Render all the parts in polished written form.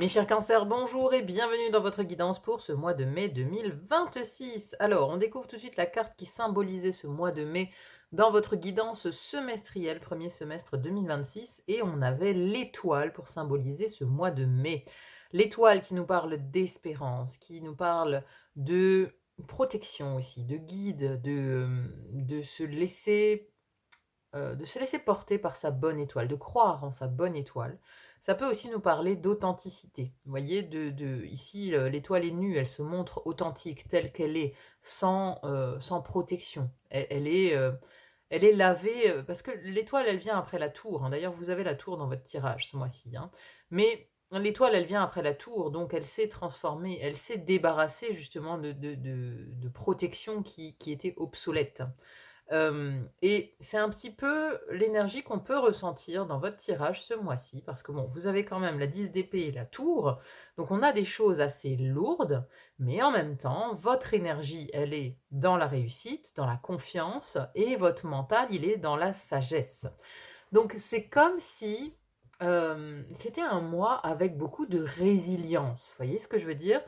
Mes chers cancers, bonjour et bienvenue dans votre guidance pour ce mois de mai 2026. Alors, on découvre tout de suite la carte qui symbolisait ce mois de mai dans votre guidance semestrielle, premier semestre 2026, et on avait l'étoile pour symboliser ce mois de mai. L'étoile qui nous parle d'espérance, qui nous parle de protection aussi, de guide, de se laisser porter par sa bonne étoile, de croire en sa bonne étoile. Ça peut aussi nous parler d'authenticité. Vous voyez, ici, l'étoile est nue, elle se montre authentique, telle qu'elle est, sans protection. Elle est lavée, parce que l'étoile, elle vient après la tour, hein. D'ailleurs, vous avez la tour dans votre tirage ce mois-ci, hein. Mais l'étoile, elle vient après la tour, donc elle s'est transformée, elle s'est débarrassée justement de protections qui étaient obsolètes. Et c'est un petit peu l'énergie qu'on peut ressentir dans votre tirage ce mois-ci, parce que bon, vous avez quand même la 10 d'épée et la tour, donc on a des choses assez lourdes, mais en même temps, votre énergie, elle est dans la réussite, dans la confiance, et votre mental, il est dans la sagesse. Donc c'est comme si c'était un mois avec beaucoup de résilience. Vous voyez ce que je veux dire?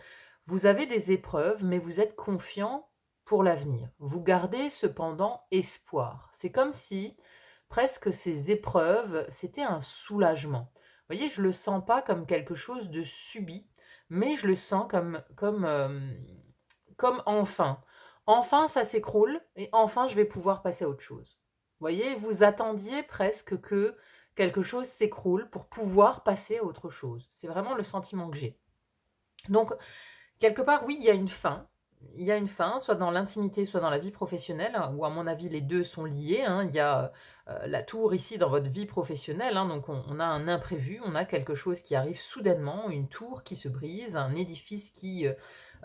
Vous avez des épreuves, mais vous êtes confiant pour l'avenir. Vous gardez cependant espoir. C'est comme si presque ces épreuves, c'était un soulagement. Vous voyez, je le sens pas comme quelque chose de subi, mais je le sens comme enfin. Enfin, ça s'écroule et enfin, je vais pouvoir passer à autre chose. Vous voyez, vous attendiez presque que quelque chose s'écroule pour pouvoir passer à autre chose. C'est vraiment le sentiment que j'ai. Donc, quelque part, oui, il y a une fin. Il y a une fin, soit dans l'intimité, soit dans la vie professionnelle, hein, où à mon avis les deux sont liés, hein. Il y a la tour ici dans votre vie professionnelle, hein, donc on a un imprévu, on a quelque chose qui arrive soudainement, une tour qui se brise, un édifice qui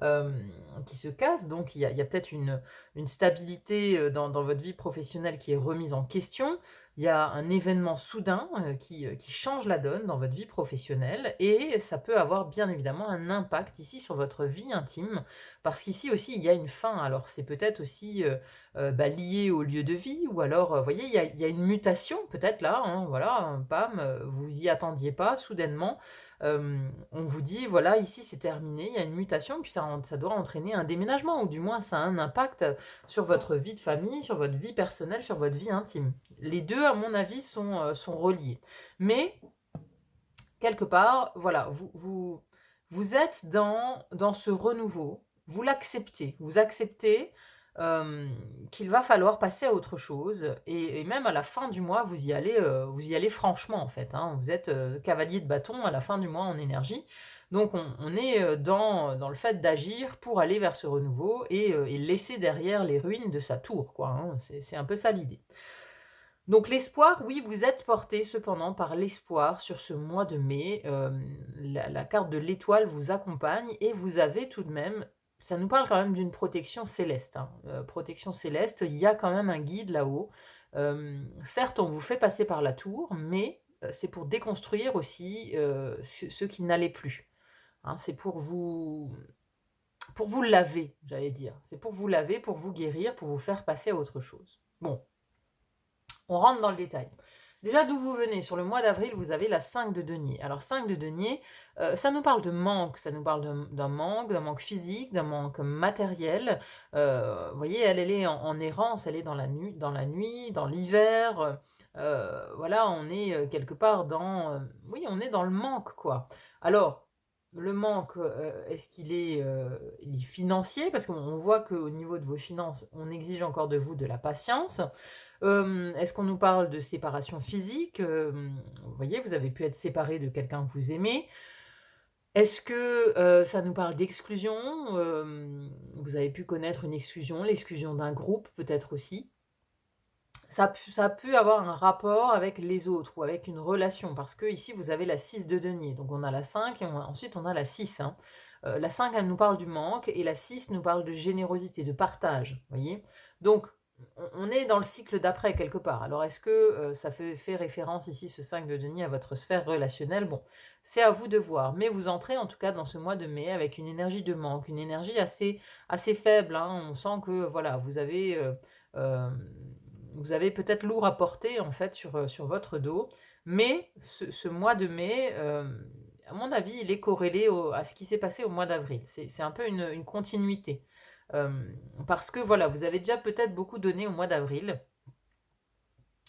se casse, donc il y a peut-être une stabilité dans votre vie professionnelle qui est remise en question, il y a un événement soudain qui change la donne dans votre vie professionnelle et ça peut avoir bien évidemment un impact ici sur votre vie intime, parce qu'ici aussi il y a une fin, alors c'est peut-être aussi lié au lieu de vie, ou alors, vous voyez, il y a une mutation peut-être là, hein, voilà, pam, vous y attendiez pas, soudainement, on vous dit, voilà, ici c'est terminé, il y a une mutation, puis ça doit entraîner un déménagement, ou du moins ça a un impact sur votre vie de famille, sur votre vie personnelle, sur votre vie intime. Les deux, à mon avis, sont reliés. Mais, quelque part, voilà, vous êtes dans ce renouveau, vous acceptez qu'il va falloir passer à autre chose, et même à la fin du mois, vous y allez franchement en fait, hein. Vous êtes cavalier de bâton à la fin du mois en énergie, donc on est dans le fait d'agir pour aller vers ce renouveau et laisser derrière les ruines de sa tour, quoi, hein. C'est un peu ça l'idée. Donc l'espoir, oui, vous êtes porté cependant par l'espoir sur ce mois de mai. La carte de l'étoile vous accompagne et vous avez tout de même, ça nous parle quand même d'une protection céleste, hein. Protection céleste, il y a quand même un guide là-haut. Certes, on vous fait passer par la tour, mais c'est pour déconstruire aussi ce qui n'allait plus, hein. C'est pour vous laver, j'allais dire. C'est pour vous laver, pour vous guérir, pour vous faire passer à autre chose. Bon, on rentre dans le détail. Déjà, d'où vous venez? Sur le mois d'avril, vous avez la 5 de denier. Alors 5 de denier, ça nous parle de manque, ça nous parle d'un manque physique, d'un manque matériel. Vous voyez, elle est en errance, elle est dans la nuit, dans l'hiver. Voilà, on est quelque part oui, on est dans le manque, quoi. Alors, le manque, est-ce il est financier? Parce qu'on voit qu'au niveau de vos finances, on exige encore de vous de la patience. Est-ce qu'on nous parle de séparation physique? Vous voyez, vous avez pu être séparé de quelqu'un que vous aimez. Est-ce que ça nous parle d'exclusion? Vous avez pu connaître une exclusion, l'exclusion d'un groupe peut-être aussi. Ça a pu avoir un rapport avec les autres ou avec une relation, parce que ici vous avez la 6 de denier, donc on a la 5 et ensuite on a la 6, hein. La 5, elle nous parle du manque, et la 6 nous parle de générosité, de partage, vous voyez? Donc on est dans le cycle d'après quelque part. Alors est-ce que ça fait référence ici, ce 5 de denier, à votre sphère relationnelle? Bon, c'est à vous de voir, mais vous entrez en tout cas dans ce mois de mai avec une énergie de manque, une énergie assez faible, hein. On sent que voilà, euh, vous avez peut-être lourd à porter en fait sur votre dos, mais ce mois de mai à mon avis, il est corrélé à ce qui s'est passé au mois d'avril. C'est un peu une continuité. Parce que voilà, vous avez déjà peut-être beaucoup donné au mois d'avril.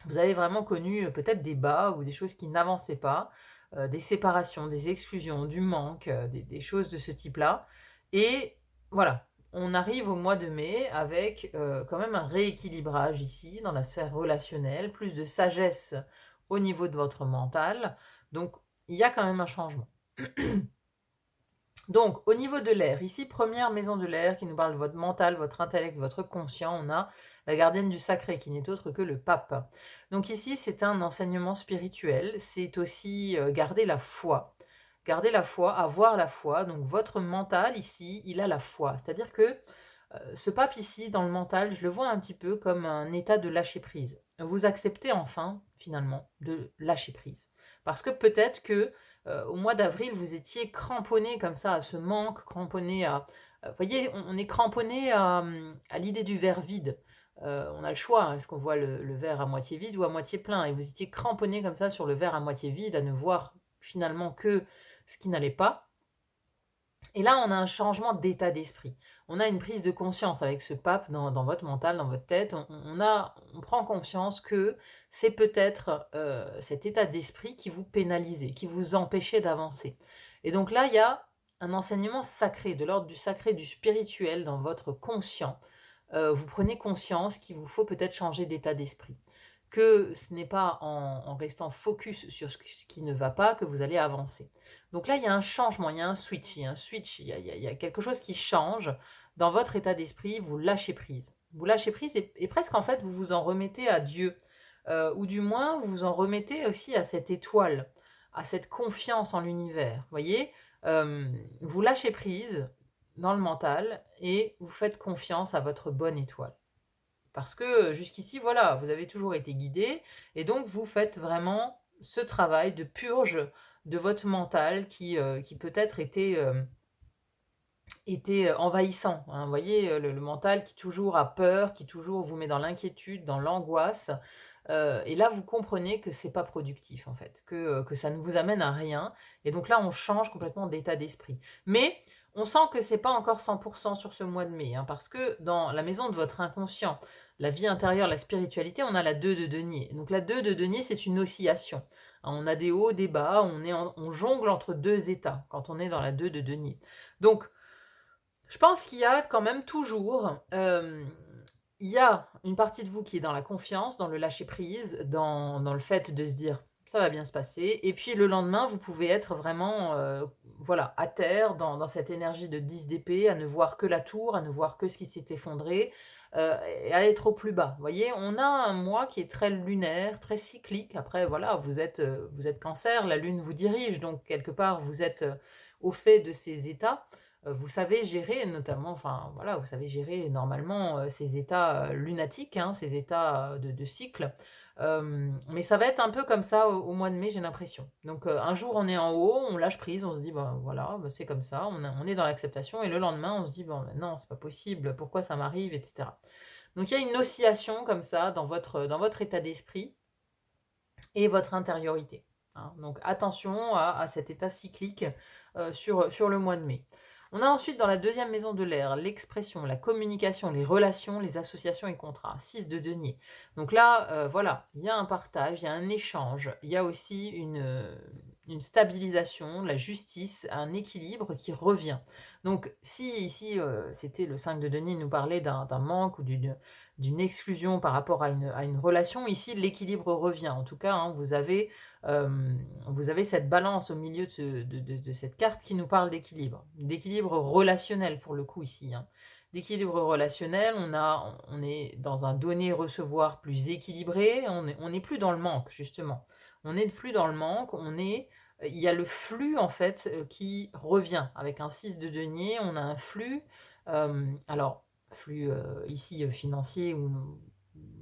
Vous avez vraiment connu peut-être des bas ou des choses qui n'avançaient pas, des séparations, des exclusions, du manque, des choses de ce type-là. Et voilà, on arrive au mois de mai avec quand même un rééquilibrage ici dans la sphère relationnelle, plus de sagesse au niveau de votre mental. Donc, il y a quand même un changement. Donc, au niveau de l'air, ici, première maison de l'air qui nous parle de votre mental, votre intellect, votre conscient, on a la gardienne du sacré qui n'est autre que le pape. Donc ici, c'est un enseignement spirituel, c'est aussi garder la foi. Garder la foi, avoir la foi. Donc votre mental ici, il a la foi. C'est-à-dire que ce pape ici, dans le mental, je le vois un petit peu comme un état de lâcher prise. Vous acceptez enfin, finalement, de lâcher prise. Parce que peut-être que au mois d'avril, vous étiez cramponné comme ça à ce manque, cramponné à... Vous voyez, on est cramponné à l'idée du verre vide. On a le choix, hein, est-ce qu'on voit le verre à moitié vide ou à moitié plein? Et vous étiez cramponné comme ça sur le verre à moitié vide, à ne voir finalement que ce qui n'allait pas. Et là, on a un changement d'état d'esprit. On a une prise de conscience avec ce pape dans votre mental, dans votre tête. On prend conscience que c'est peut-être cet état d'esprit qui vous pénalisait, qui vous empêchait d'avancer. Et donc là, il y a un enseignement sacré, de l'ordre du sacré, du spirituel dans votre conscient. Vous prenez conscience qu'il vous faut peut-être changer d'état d'esprit. Que ce n'est pas en restant focus sur ce qui ne va pas que vous allez avancer. Donc là, il y a un changement, il y a un switch, il y a quelque chose qui change dans votre état d'esprit, vous lâchez prise. Vous lâchez prise et presque en fait, vous vous en remettez à Dieu. Ou du moins, vous vous en remettez aussi à cette étoile, à cette confiance en l'univers. Vous voyez, vous lâchez prise dans le mental et vous faites confiance à votre bonne étoile. Parce que jusqu'ici, voilà, vous avez toujours été guidé et donc vous faites vraiment ce travail de purge de votre mental qui peut-être était envahissant, hein. Vous voyez, le mental qui toujours a peur, qui toujours vous met dans l'inquiétude, dans l'angoisse. Et là, vous comprenez que c'est pas productif, en fait, que ça ne vous amène à rien. Et donc là, on change complètement d'état d'esprit. Mais on sent que c'est pas encore 100% sur ce mois de mai, hein, parce que dans la maison de votre inconscient, la vie intérieure, la spiritualité, on a la 2 de denier. Donc la 2 de denier, c'est une oscillation. Hein, on a des hauts, des bas, on jongle entre deux états quand on est dans la 2 de denier. Donc, je pense qu'il y a quand même toujours, il y a une partie de vous qui est dans la confiance, dans le lâcher prise, dans le fait de se dire ça va bien se passer. Et puis le lendemain, vous pouvez être vraiment, voilà, à terre, dans cette énergie de 10 d'épée, à ne voir que la tour, à ne voir que ce qui s'est effondré, et à être au plus bas. Vous voyez, on a un mois qui est très lunaire, très cyclique. Après, voilà, vous êtes cancer, la lune vous dirige, donc quelque part, vous êtes au fait de ces états. Vous savez gérer notamment, enfin voilà, vous savez gérer normalement ces états lunatiques, hein, ces états de cycle. Mais ça va être un peu comme ça au mois de mai, j'ai l'impression. Donc un jour on est en haut, on lâche prise, on se dit ben voilà, ben, c'est comme ça, on est dans l'acceptation, et le lendemain on se dit bon ben, non, c'est pas possible, pourquoi ça m'arrive, etc. Donc il y a une oscillation comme ça dans votre état d'esprit et votre intériorité. Hein. Donc attention à cet état cyclique sur le mois de mai. On a ensuite dans la deuxième maison de l'air l'expression, la communication, les relations, les associations et contrats. 6 de denier. Donc là, voilà, il y a un partage, il y a un échange, il y a aussi une stabilisation, la justice, un équilibre qui revient. Donc si ici, c'était le 5 de denier, nous parlait d'un manque ou d'une exclusion par rapport à une relation, ici l'équilibre revient. En tout cas, hein, vous avez cette balance au milieu de cette carte qui nous parle d'équilibre relationnel pour le coup ici. Hein. D'équilibre relationnel, on est dans un donner-recevoir plus équilibré, on n'est plus dans le manque justement. On n'est plus dans le manque, il y a le flux en fait qui revient. Avec un 6 de denier, on a un flux, alors flux ici financier ou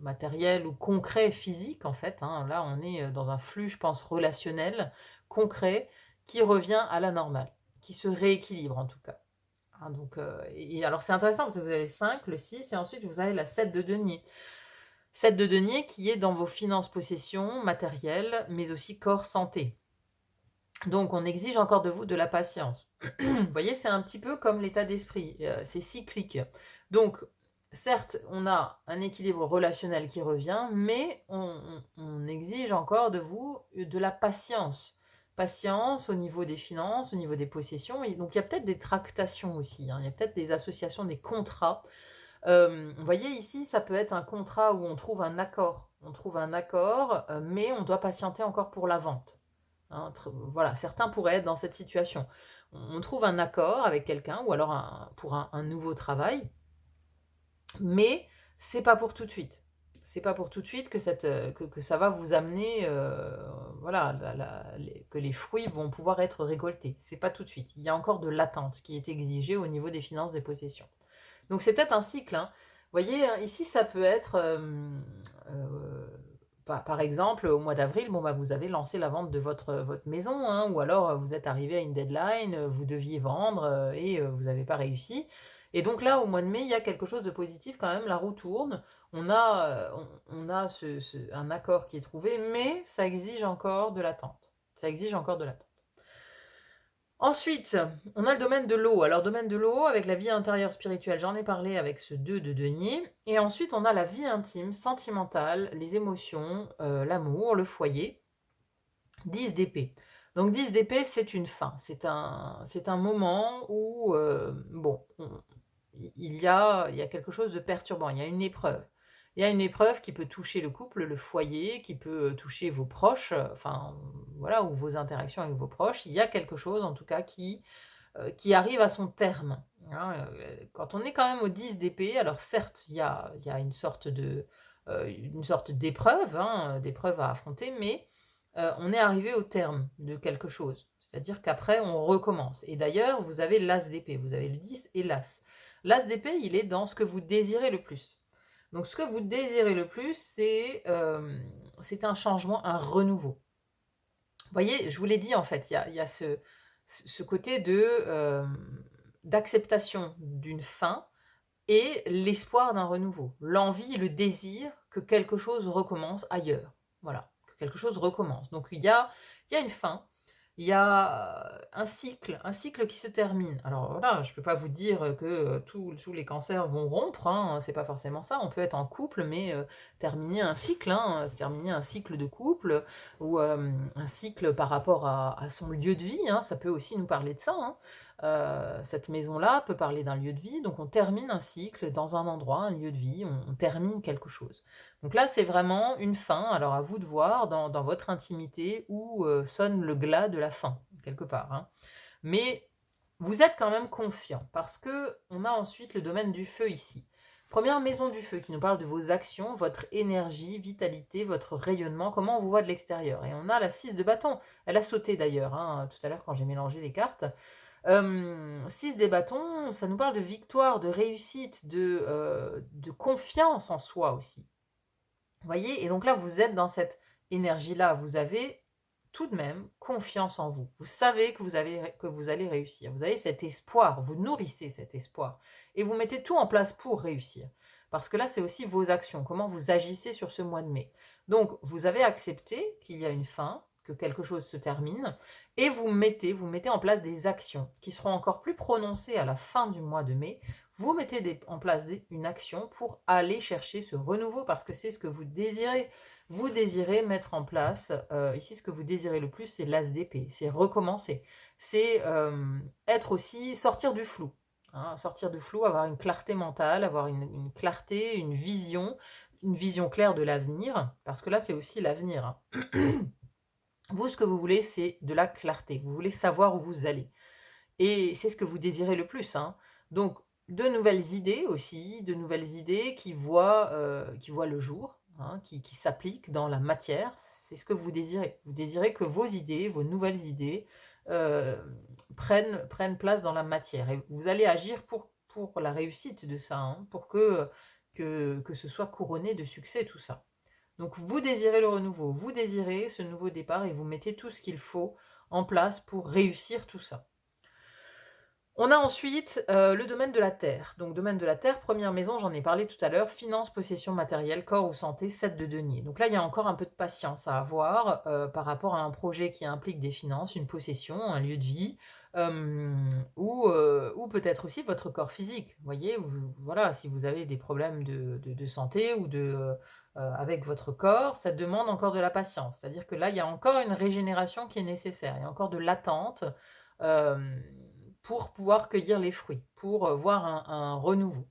matériel ou concret, physique en fait. Hein. Là, on est dans un flux, je pense, relationnel, concret, qui revient à la normale, qui se rééquilibre en tout cas. Hein, donc, et alors c'est intéressant parce que vous avez le 5, le 6 et ensuite vous avez la 7 de denier. 7 de denier qui est dans vos finances, possessions, matériel, mais aussi corps, santé. Donc on exige encore de vous de la patience. Vous voyez, c'est un petit peu comme l'état d'esprit, c'est cyclique. Donc certes, on a un équilibre relationnel qui revient, mais on exige encore de vous, de la patience. Patience au niveau des finances, au niveau des possessions et donc il y a peut-être des tractations aussi, hein, il y a peut-être des associations, des contrats. Vous voyez ici, ça peut être un contrat où on trouve un accord. On trouve un accord, mais on doit patienter encore pour la vente. Hein, voilà, certains pourraient être dans cette situation. On trouve un accord avec quelqu'un ou alors pour un nouveau travail, mais c'est pas pour tout de suite. C'est pas pour tout de suite que, que ça va vous amener, voilà, que les fruits vont pouvoir être récoltés. C'est pas tout de suite. Il y a encore de l'attente qui est exigée au niveau des finances des possessions. Donc c'est peut-être un cycle, hein. Vous voyez, ici, ça peut être, par exemple, au mois d'avril, bon, bah, vous avez lancé la vente de votre maison, hein, ou alors vous êtes arrivé à une deadline, vous deviez vendre et vous n'avez pas réussi. Et donc là, au mois de mai, il y a quelque chose de positif quand même, la roue tourne, on a un accord qui est trouvé, mais ça exige encore de l'attente. Ça exige encore de l'attente. Ensuite, on a le domaine de l'eau. Alors, domaine de l'eau, avec la vie intérieure spirituelle, j'en ai parlé avec ce 2 de denier. Et ensuite, on a la vie intime, sentimentale, les émotions, l'amour, le foyer. 10 d'épée. Donc 10 d'épée, c'est une fin. C'est un moment où, bon, il y a quelque chose de perturbant, il y a une épreuve. Il y a une épreuve qui peut toucher le couple, le foyer, qui peut toucher vos proches, enfin, voilà, ou vos interactions avec vos proches. Il y a quelque chose, en tout cas, qui arrive à son terme. Hein. Quand on est quand même au 10 d'épée, alors certes, il y a une sorte d'épreuve, hein, d'épreuve à affronter, mais on est arrivé au terme de quelque chose. C'est-à-dire qu'après, on recommence. Et d'ailleurs, vous avez l'as d'épée, vous avez le 10 et l'as. L'as d'épée, il est dans ce que vous désirez le plus. Donc ce que vous désirez le plus, c'est un changement, un renouveau. Vous voyez, je vous l'ai dit en fait, il y a ce côté d'acceptation d'une fin et l'espoir d'un renouveau. L'envie, le désir que quelque chose recommence ailleurs. Voilà, que quelque chose recommence. Donc il y a une fin, il y a un cycle qui se termine. Alors voilà, je ne peux pas vous dire que tous les cancers vont rompre, hein, c'est pas forcément ça. On peut être en couple, mais terminer un cycle, hein, terminer un cycle de couple ou un cycle par rapport à son lieu de vie, hein, ça peut aussi nous parler de ça. Hein. Cette maison-là peut parler d'un lieu de vie, donc on termine un cycle dans un endroit, un lieu de vie, on termine quelque chose. Donc là, c'est vraiment une fin, alors à vous de voir dans votre intimité où sonne le glas de la fin, quelque part. Hein. Mais vous êtes quand même confiant, parce que on a ensuite le domaine du feu ici. Première maison du feu qui nous parle de vos actions, votre énergie, vitalité, votre rayonnement, comment on vous voit de l'extérieur. Et on a la 6 de bâton, elle a sauté d'ailleurs, hein, tout à l'heure quand j'ai mélangé les cartes. 6 des bâtons, ça nous parle de victoire, de réussite, de confiance en soi aussi. Vous voyez? Et donc là, vous êtes dans cette énergie-là. Vous avez tout de même confiance en vous. Vous savez que vous allez réussir. Vous avez cet espoir, vous nourrissez cet espoir. Et vous mettez tout en place pour réussir. Parce que là, c'est aussi vos actions, comment vous agissez sur ce mois de mai. Donc, vous avez accepté qu'il y a une fin, que quelque chose se termine, et vous mettez en place des actions qui seront encore plus prononcées à la fin du mois de mai. Vous mettez en place une action pour aller chercher ce renouveau parce que c'est ce que vous désirez. Vous désirez mettre en place, ici ce que vous désirez le plus, c'est l'as d'épée, c'est recommencer, c'est être aussi, sortir du flou. Hein, sortir du flou, avoir une clarté mentale, avoir une clarté, une vision claire de l'avenir, parce que là c'est aussi l'avenir. Hein. Vous, ce que vous voulez, c'est de la clarté, vous voulez savoir où vous allez. Et c'est ce que vous désirez le plus. Hein. Donc, de nouvelles idées aussi, de nouvelles idées qui voient le jour, hein, qui s'appliquent dans la matière. C'est ce que vous désirez. Vous désirez que vos idées, vos nouvelles idées, euh, prennent place dans la matière. Et vous allez agir pour la réussite de ça, hein, pour que ce soit couronné de succès tout ça. Donc vous désirez le renouveau, vous désirez ce nouveau départ et vous mettez tout ce qu'il faut en place pour réussir tout ça. On a ensuite, le domaine de la terre. Donc domaine de la terre, première maison, j'en ai parlé tout à l'heure, finances, possession matérielle, corps ou santé, 7 de denier. Donc là, il y a encore un peu de patience à avoir, par rapport à un projet qui implique des finances, une possession, un lieu de vie, ou peut-être aussi votre corps physique. Vous voyez? Voilà, si vous avez des problèmes de santé ou avec votre corps, ça demande encore de la patience. C'est-à-dire que là, il y a encore une régénération qui est nécessaire. Il y a encore de l'attente, hem pour pouvoir cueillir les fruits, pour voir un renouveau.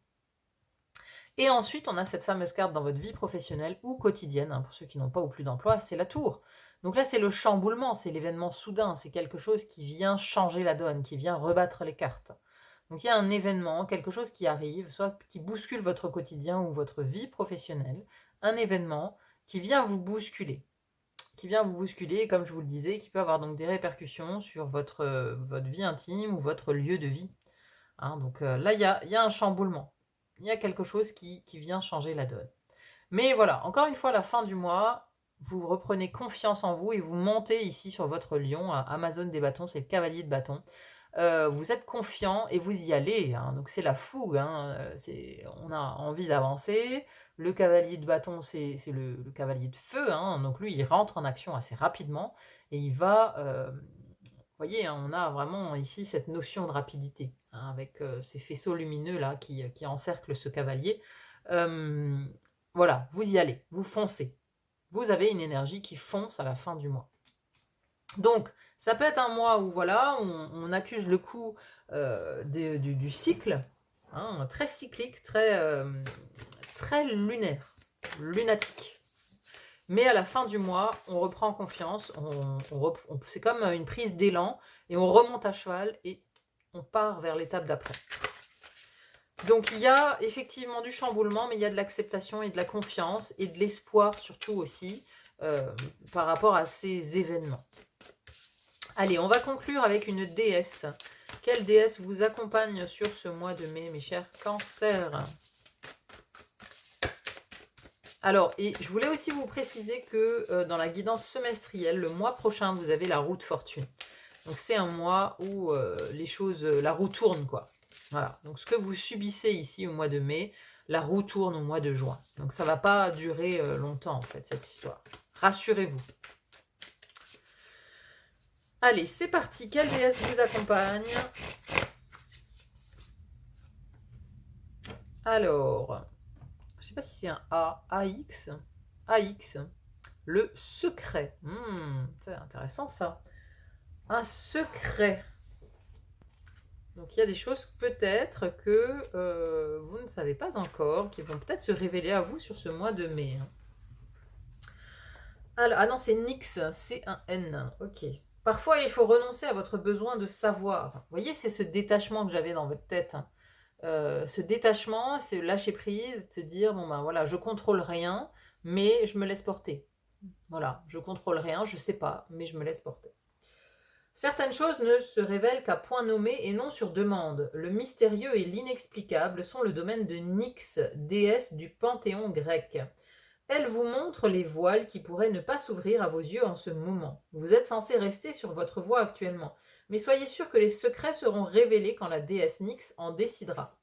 Et ensuite, on a cette fameuse carte dans votre vie professionnelle ou quotidienne, hein, pour ceux qui n'ont pas ou plus d'emploi, c'est la tour. Donc là, c'est le chamboulement, c'est l'événement soudain, c'est quelque chose qui vient changer la donne, qui vient rebattre les cartes. Donc il y a un événement, quelque chose qui arrive, soit qui bouscule votre quotidien ou votre vie professionnelle, un événement qui vient vous bousculer. Et comme je vous le disais, qui peut avoir donc des répercussions sur votre vie intime ou votre lieu de vie. Hein. Donc là, il y a un chamboulement. Il y a quelque chose qui vient changer la donne. Mais voilà, encore une fois, à la fin du mois, vous reprenez confiance en vous et vous montez ici sur votre lion. Amazon des bâtons, c'est le cavalier de bâton. Vous êtes confiant et vous y allez, hein. Donc c'est la fougue, hein. On a envie d'avancer. Le cavalier de bâton, c'est le cavalier de feu, hein. Donc lui, il rentre en action assez rapidement et il va, vous voyez, hein, on a vraiment ici cette notion de rapidité, hein, avec ces faisceaux lumineux là qui encerclent ce cavalier. Euh, voilà, vous y allez, vous foncez. Vous avez une énergie qui fonce à la fin du mois. Donc, ça peut être un mois où voilà, on accuse le coup du cycle, hein, très cyclique, très lunaire, lunatique. Mais à la fin du mois, on reprend confiance, c'est comme une prise d'élan, et on remonte à cheval et on part vers l'étape d'après. Donc il y a effectivement du chamboulement, mais il y a de l'acceptation et de la confiance, et de l'espoir surtout aussi, par rapport à ces événements. Allez, on va conclure avec une déesse. Quelle déesse vous accompagne sur ce mois de mai, mes chers cancers ? Alors, et je voulais aussi vous préciser que dans la guidance semestrielle, le mois prochain, vous avez la roue de fortune. Donc c'est un mois où les choses, la roue tourne, quoi. Voilà, donc ce que vous subissez ici au mois de mai, la roue tourne au mois de juin. Donc ça ne va pas durer longtemps, en fait, cette histoire. Rassurez-vous. Allez, c'est parti. Quelle déesse vous accompagne ? Alors, je ne sais pas si c'est un A, AX, AX, le secret. C'est intéressant ça. Un secret. Donc il y a des choses peut-être que vous ne savez pas encore, qui vont peut-être se révéler à vous sur ce mois de mai. Alors, ah non, c'est Nix, c'est un N. Ok. Parfois, il faut renoncer à votre besoin de savoir. Vous voyez, c'est ce détachement que j'avais dans votre tête. Ce détachement, c'est lâcher prise, de se dire, bon ben voilà, je contrôle rien, mais je me laisse porter. Voilà, je contrôle rien, je sais pas, mais je me laisse porter. Certaines choses ne se révèlent qu'à point nommé et non sur demande. Le mystérieux et l'inexplicable sont le domaine de Nyx, déesse du panthéon grec. Elle vous montre les voiles qui pourraient ne pas s'ouvrir à vos yeux en ce moment. Vous êtes censé rester sur votre voie actuellement, mais soyez sûr que les secrets seront révélés quand la déesse Nyx en décidera.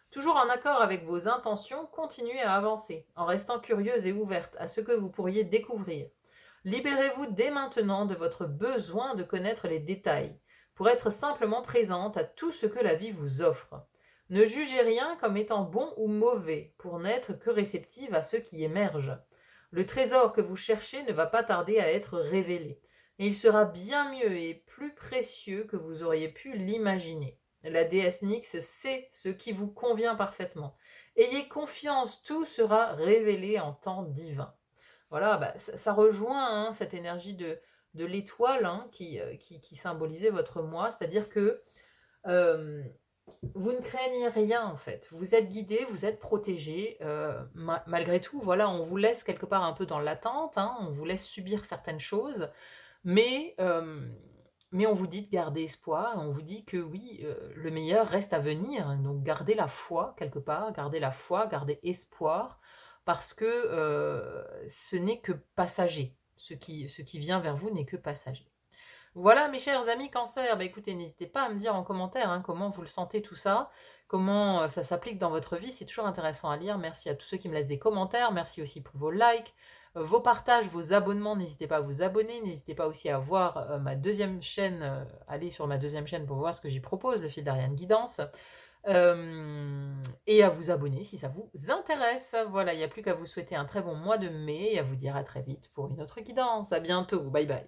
Toujours en accord avec vos intentions, continuez à avancer, en restant curieuse et ouverte à ce que vous pourriez découvrir. Libérez-vous dès maintenant de votre besoin de connaître les détails, pour être simplement présente à tout ce que la vie vous offre. Ne jugez rien comme étant bon ou mauvais, pour n'être que réceptive à ce qui émerge. Le trésor que vous cherchez ne va pas tarder à être révélé, et il sera bien mieux et plus précieux que vous auriez pu l'imaginer. La déesse Nyx sait ce qui vous convient parfaitement. Ayez confiance, tout sera révélé en temps divin. Voilà, bah, ça rejoint hein, cette énergie de l'étoile hein, qui symbolisait votre moi, c'est-à-dire que euh, vous ne craignez rien en fait. Vous êtes guidé, vous êtes protégé. Malgré tout, voilà, on vous laisse quelque part un peu dans l'attente, hein, on vous laisse subir certaines choses, mais, euh, mais on vous dit de garder espoir, on vous dit que oui, le meilleur reste à venir. Donc gardez la foi quelque part, gardez la foi, gardez espoir, parce que ce n'est que passager. Ce qui vient vers vous n'est que passager. Voilà mes chers amis Cancer, bah, écoutez, n'hésitez pas à me dire en commentaire, hein, comment vous le sentez tout ça, comment, ça s'applique dans votre vie, c'est toujours intéressant à lire. Merci à tous ceux qui me laissent des commentaires, merci aussi pour vos likes, vos partages, vos abonnements, n'hésitez pas à vous abonner, n'hésitez pas aussi à voir, ma deuxième chaîne, aller sur ma deuxième chaîne pour voir ce que j'y propose, le fil d'Ariane Guidance, et à vous abonner si ça vous intéresse. Voilà, il n'y a plus qu'à vous souhaiter un très bon mois de mai et à vous dire à très vite pour une autre guidance. À bientôt, bye bye.